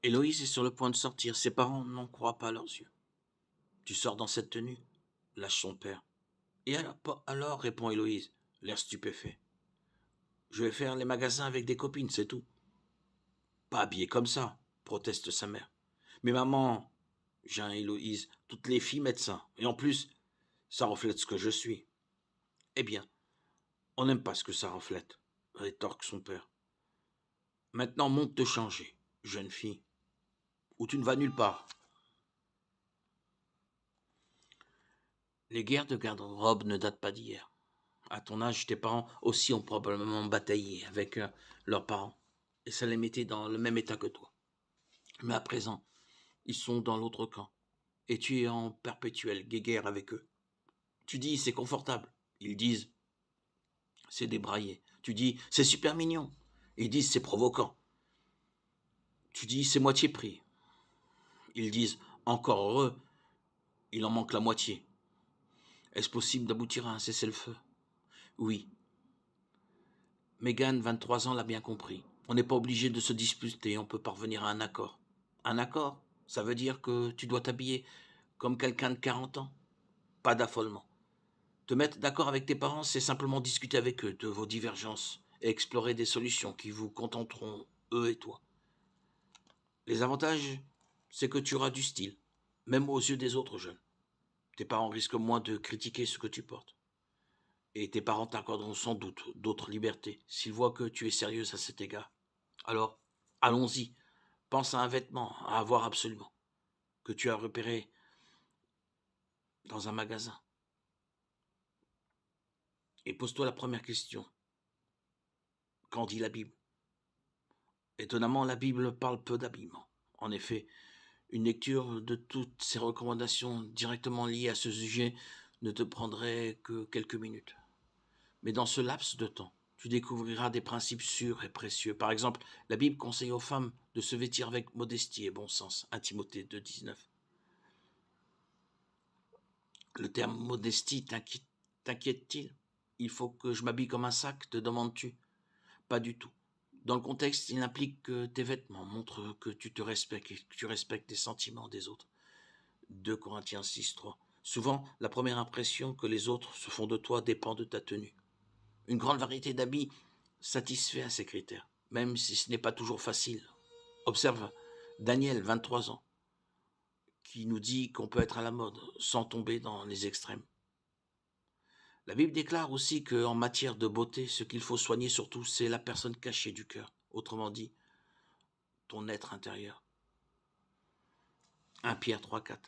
Héloïse est sur le point de sortir. Ses parents n'en croient pas leurs yeux. Tu sors dans cette tenue? Lâche son père. Et alors, répond Héloïse, l'air stupéfait. Je vais faire les magasins avec des copines, c'est tout. Pas habillée comme ça, proteste sa mère. Mais maman, geint Héloïse, toutes les filles mettent ça. Et en plus, ça reflète ce que je suis. Eh bien, on n'aime pas ce que ça reflète, rétorque son père. Maintenant, monte te changer, jeune fille, ou tu ne vas nulle part. Les guerres de garde-robe ne datent pas d'hier. À ton âge, tes parents aussi ont probablement bataillé avec leurs parents. Et ça les mettait dans le même état que toi. Mais à présent, ils sont dans l'autre camp. Et tu es en perpétuelle guéguerre avec eux. Tu dis, c'est confortable. Ils disent, c'est débraillé. Tu dis, c'est super mignon. Ils disent, c'est provoquant. Tu dis, c'est moitié prix. Ils disent, encore heureux, il en manque la moitié. Est-ce possible d'aboutir à un cessez-le-feu? Oui. Megan, 23 ans, l'a bien compris. On n'est pas obligé de se disputer, on peut parvenir à un accord. Un accord? Ça veut dire que tu dois t'habiller comme quelqu'un de 40 ans? Pas d'affolement. Te mettre d'accord avec tes parents, c'est simplement discuter avec eux de vos divergences et explorer des solutions qui vous contenteront, eux et toi. Les avantages, c'est que tu auras du style, même aux yeux des autres jeunes. Tes parents risquent moins de critiquer ce que tu portes. Et tes parents t'accorderont sans doute d'autres libertés s'ils voient que tu es sérieuse à cet égard. Alors, allons-y. Pense à un vêtement à avoir absolument, que tu as repéré dans un magasin. Et pose-toi la première question. Qu'en dit la Bible? Étonnamment, la Bible parle peu d'habillement. En effet, une lecture de toutes ces recommandations directement liées à ce sujet ne te prendrait que quelques minutes. Mais dans ce laps de temps, tu découvriras des principes sûrs et précieux. Par exemple, la Bible conseille aux femmes de se vêtir avec modestie et bon sens. 1 Timothée 2,19. Le terme modestie t'inquiète-t-il? Il faut que je m'habille comme un sac, te demandes-tu? Pas du tout. Dans le contexte, il implique que tes vêtements montrent que tu te respectes et que tu respectes les sentiments des autres. 2 Corinthiens 6,3. Souvent, la première impression que les autres se font de toi dépend de ta tenue. Une grande variété d'habits satisfait à ces critères, même si ce n'est pas toujours facile. Observe Daniel, 23 ans, qui nous dit qu'on peut être à la mode sans tomber dans les extrêmes. La Bible déclare aussi qu'en matière de beauté, ce qu'il faut soigner surtout, c'est la personne cachée du cœur, autrement dit, ton être intérieur. 1 Pierre 3,4.